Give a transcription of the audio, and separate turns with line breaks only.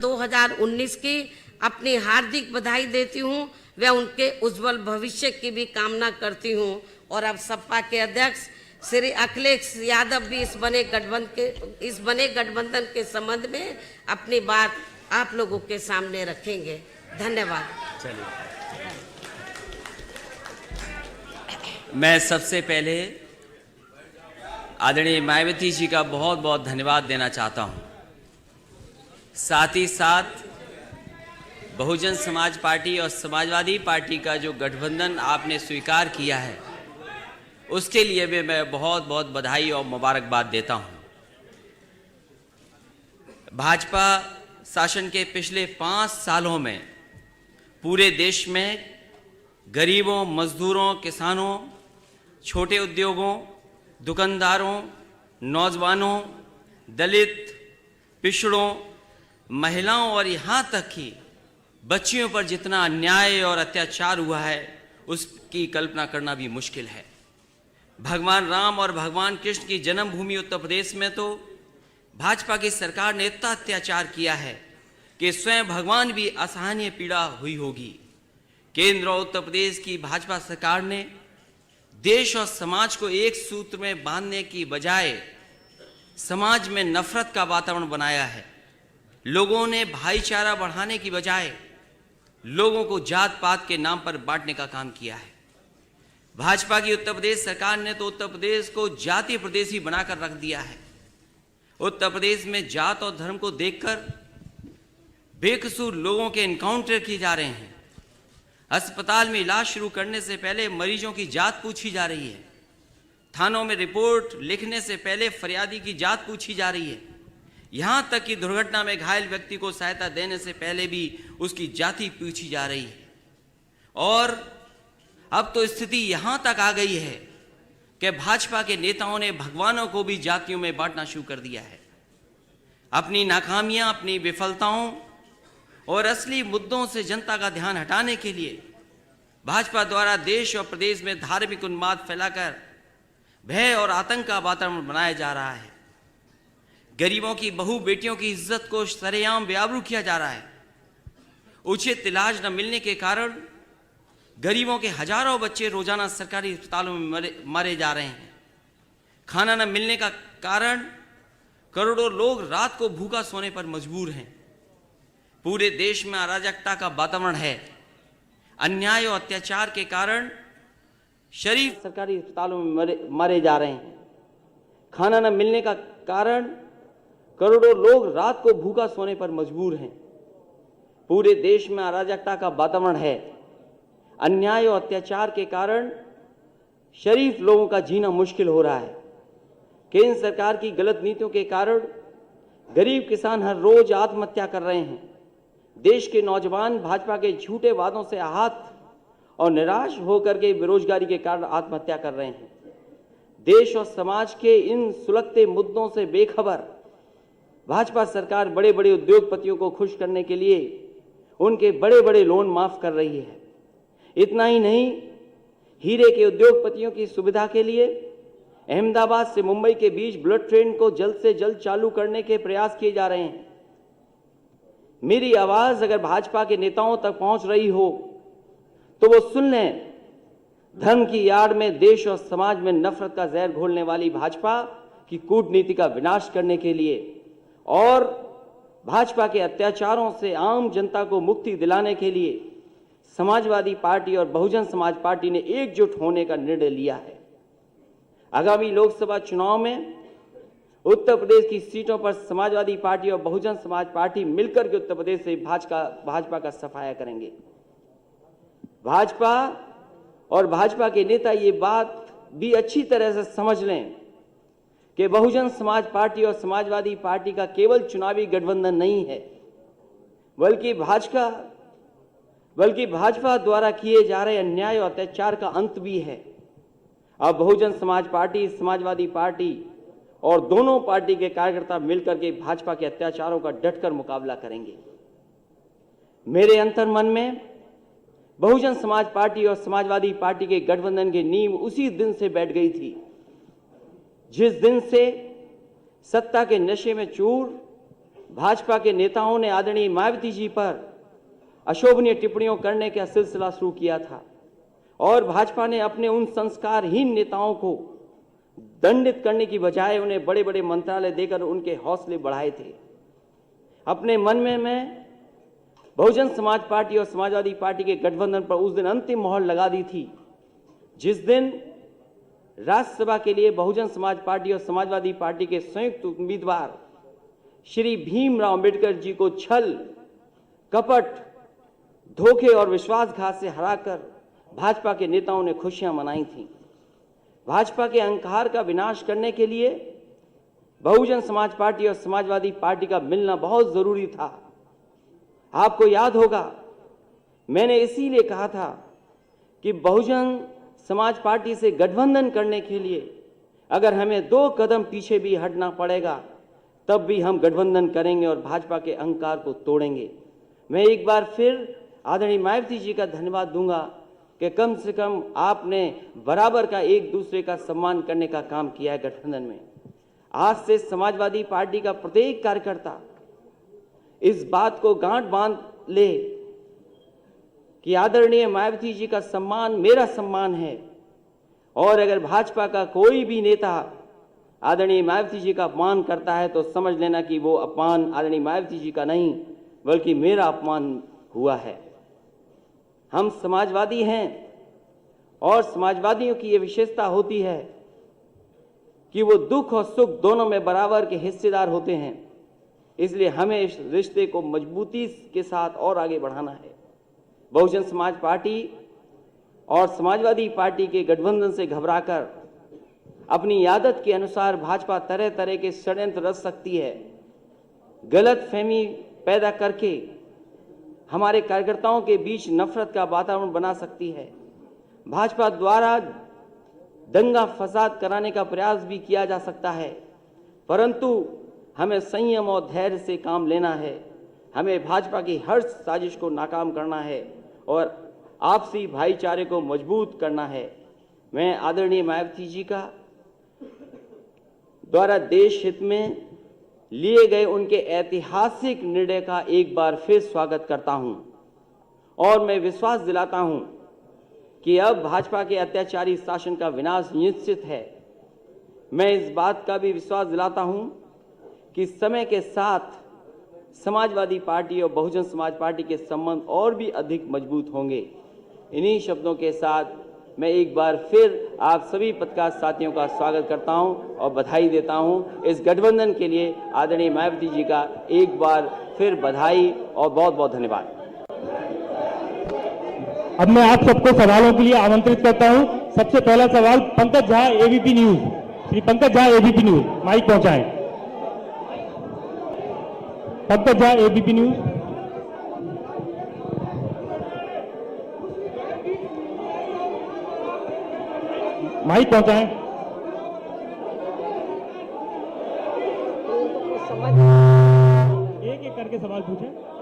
2019 की अपनी हार्दिक बधाई देती हूँ व उनके उज्जवल भविष्य की भी कामना करती हूँ। और अब सपा के अध्यक्ष श्री अखिलेश यादव भी इस बने गठबंधन के संबंध में अपनी बात आप लोगों के सामने रखेंगे। धन्यवाद।
चलिए, मैं सबसे पहले आदरणीय मायावती जी का बहुत बहुत धन्यवाद देना चाहता हूं। साथ ही साथ बहुजन समाज पार्टी और समाजवादी पार्टी का जो गठबंधन आपने स्वीकार किया है, उसके लिए भी मैं बहुत बहुत बधाई और मुबारकबाद देता हूं। भाजपा शासन के पिछले 5 सालों में पूरे देश में गरीबों, मजदूरों, किसानों, छोटे उद्योगों, दुकानदारों, नौजवानों, दलित, पिछड़ों, महिलाओं और यहाँ तक कि बच्चियों पर जितना अन्याय और अत्याचार हुआ है, उसकी कल्पना करना भी मुश्किल है। भगवान राम और भगवान कृष्ण की जन्मभूमि उत्तर प्रदेश में तो भाजपा की सरकार ने इतना अत्याचार किया है कि स्वयं भगवान भी असहनीय पीड़ा हुई होगी। केंद्र और उत्तर प्रदेश की भाजपा सरकार ने देश और समाज को एक सूत्र में बांधने की बजाय समाज में नफरत का वातावरण बनाया है। लोगों ने भाईचारा बढ़ाने की बजाय लोगों को जात पात के नाम पर बांटने का काम किया है। भाजपा की उत्तर प्रदेश सरकार ने तो उत्तर प्रदेश को जातीय प्रदेश ही बनाकर रख दिया है। उत्तर प्रदेश में जात और धर्म को देखकर बेकसूर लोगों के एनकाउंटर किए जा रहे हैं। अस्पताल में इलाज शुरू करने से पहले मरीजों की जात पूछी जा रही है। थानों में रिपोर्ट लिखने से पहले फरियादी की जात पूछी जा रही है। यहाँ तक कि दुर्घटना में घायल व्यक्ति को सहायता देने से पहले भी उसकी जाति पूछी जा रही है। और अब तो स्थिति यहाँ तक आ गई है कि भाजपा के नेताओं ने भगवानों को भी जातियों में बांटना शुरू कर दिया है। अपनी नाकामियां, अपनी विफलताओं और असली मुद्दों से जनता का ध्यान हटाने के लिए भाजपा द्वारा देश और प्रदेश में धार्मिक उन्माद फैलाकर भय और आतंक का वातावरण बनाया जा रहा है। गरीबों की बहू बेटियों की इज्जत को सरेआम बेआबरू किया जा रहा है। उचित इलाज न मिलने के कारण गरीबों के हजारों बच्चे रोजाना सरकारी अस्पतालों में मारे जा रहे हैं। खाना न मिलने का कारण करोड़ों लोग रात को भूखा सोने पर मजबूर हैं। पूरे देश में अराजकता का वातावरण है। अन्याय और अत्याचार के कारण शरीफ सरकारी अस्पतालों में मारे जा रहे हैं। खाना न मिलने का कारण करोड़ों लोग रात को भूखा सोने पर मजबूर हैं। पूरे देश में अराजकता का वातावरण है। अन्याय और अत्याचार के कारण शरीफ लोगों का जीना मुश्किल हो रहा है। केंद्र सरकार की गलत नीतियों के कारण गरीब किसान हर रोज आत्महत्या कर रहे हैं। देश के नौजवान भाजपा के झूठे वादों से आहत और निराश होकर के बेरोजगारी के कारण आत्महत्या कर रहे हैं। देश और समाज के इन सुलगते मुद्दों से बेखबर भाजपा सरकार बड़े बड़े उद्योगपतियों को खुश करने के लिए उनके बड़े बड़े लोन माफ कर रही है। इतना ही नहीं, हीरे के उद्योगपतियों की सुविधा के लिए अहमदाबाद से मुंबई के बीच बुलेट ट्रेन को जल्द से जल्द चालू करने के प्रयास किए जा रहे हैं। मेरी आवाज अगर भाजपा के नेताओं तक पहुंच रही हो तो वो सुन लें। धर्म की आड़ में देश और समाज में नफरत का जहर घोलने वाली भाजपा की कूटनीति का विनाश करने के लिए और भाजपा के अत्याचारों से आम जनता को मुक्ति दिलाने के लिए समाजवादी पार्टी और बहुजन समाज पार्टी ने एकजुट होने का निर्णय लिया है। आगामी लोकसभा चुनाव में उत्तर प्रदेश की सीटों पर समाजवादी पार्टी और बहुजन समाज पार्टी मिलकर के उत्तर प्रदेश से भाजपा का सफाया करेंगे। भाजपा और भाजपा के नेता ये बात भी अच्छी तरह से समझ लें कि बहुजन समाज पार्टी और समाजवादी पार्टी का केवल चुनावी गठबंधन नहीं है, बल्कि भाजपा द्वारा किए जा रहे अन्याय और अत्याचार का अंत भी है। अब बहुजन समाज पार्टी, समाजवादी पार्टी और दोनों पार्टी के कार्यकर्ता मिलकर के भाजपा के अत्याचारों का डटकर मुकाबला करेंगे। मेरे अंतर्मन में बहुजन समाज पार्टी और समाजवादी पार्टी के गठबंधन की नींव उसी दिन से बैठ गई थी जिस दिन से सत्ता के नशे में चूर भाजपा के नेताओं ने आदरणीय मायावती जी पर अशोभनीय टिप्पणियों करने का सिलसिला शुरू किया था और भाजपा ने अपने उन संस्कारहीन नेताओं को दंडित करने की बजाय उन्हें बड़े बड़े मंत्रालय देकर उनके हौसले बढ़ाए थे। अपने मन में मैं बहुजन समाज पार्टी और समाजवादी पार्टी के गठबंधन पर उस दिन अंतिम मोहर लगा दी थी जिस दिन राज्यसभा के लिए बहुजन समाज पार्टी और समाजवादी पार्टी के संयुक्त उम्मीदवार श्री भीमराव अंबेडकर जी को छल, कपट, धोखे और विश्वासघात से हराकर भाजपा के नेताओं ने खुशियां मनाई थीं। भाजपा के अहंकार का विनाश करने के लिए बहुजन समाज पार्टी और समाजवादी पार्टी का मिलना बहुत जरूरी था। आपको याद होगा मैंने इसीलिए कहा था कि बहुजन समाज पार्टी से गठबंधन करने के लिए अगर हमें 2 कदम पीछे भी हटना पड़ेगा तब भी हम गठबंधन करेंगे और भाजपा के अहंकार को तोड़ेंगे। मैं एक बार फिर आदरणीय मायावती जी का धन्यवाद दूंगा कि कम से कम आपने बराबर का एक दूसरे का सम्मान करने का काम किया है गठबंधन में। आज से समाजवादी पार्टी का प्रत्येक कार्यकर्ता इस बात को गांठ बांध ले कि आदरणीय मायावती जी का सम्मान मेरा सम्मान है और अगर भाजपा का कोई भी नेता आदरणीय मायावती जी का अपमान करता है तो समझ लेना कि वो अपमान आदरणीय मायावती जी का नहीं बल्कि मेरा अपमान हुआ है। हम समाजवादी हैं और समाजवादियों की ये विशेषता होती है कि वो दुख और सुख दोनों में बराबर के हिस्सेदार होते हैं। इसलिए हमें इस रिश्ते को मजबूती के साथ और आगे बढ़ाना है। बहुजन समाज पार्टी और समाजवादी पार्टी के गठबंधन से घबराकर अपनी आदत के अनुसार भाजपा तरह तरह के षड्यंत्र रच सकती है, गलत फहमी पैदा करके हमारे कार्यकर्ताओं के बीच नफरत का वातावरण बना सकती है। भाजपा द्वारा दंगा फसाद कराने का प्रयास भी किया जा सकता है, परंतु हमें संयम और धैर्य से काम लेना है। हमें भाजपा की हर साजिश को नाकाम करना है और आपसी भाईचारे को मजबूत करना है। मैं आदरणीय मायावती जी का द्वारा देश हित में लिए गए उनके ऐतिहासिक निर्णय का एक बार फिर स्वागत करता हूं और मैं विश्वास दिलाता हूं कि अब भाजपा के अत्याचारी शासन का विनाश निश्चित है। मैं इस बात का भी विश्वास दिलाता हूं कि समय के साथ समाजवादी पार्टी और बहुजन समाज पार्टी के संबंध और भी अधिक मजबूत होंगे। इन्हीं शब्दों के साथ मैं एक बार फिर आप सभी पत्रकार साथियों का स्वागत करता हूं और बधाई देता हूं। इस गठबंधन के लिए आदरणीय मायावती जी का एक बार फिर बधाई और बहुत बहुत धन्यवाद।
अब मैं आप सबको सवालों के लिए आमंत्रित करता हूं। सबसे पहला सवाल Pankaj Jha, ABP news. Shri Pankaj Jha, ABP news, mike पहुंचाएं। Pankaj Jha, ABP news. Mike पहुंचाएं। एक एक करके सवाल पूछें।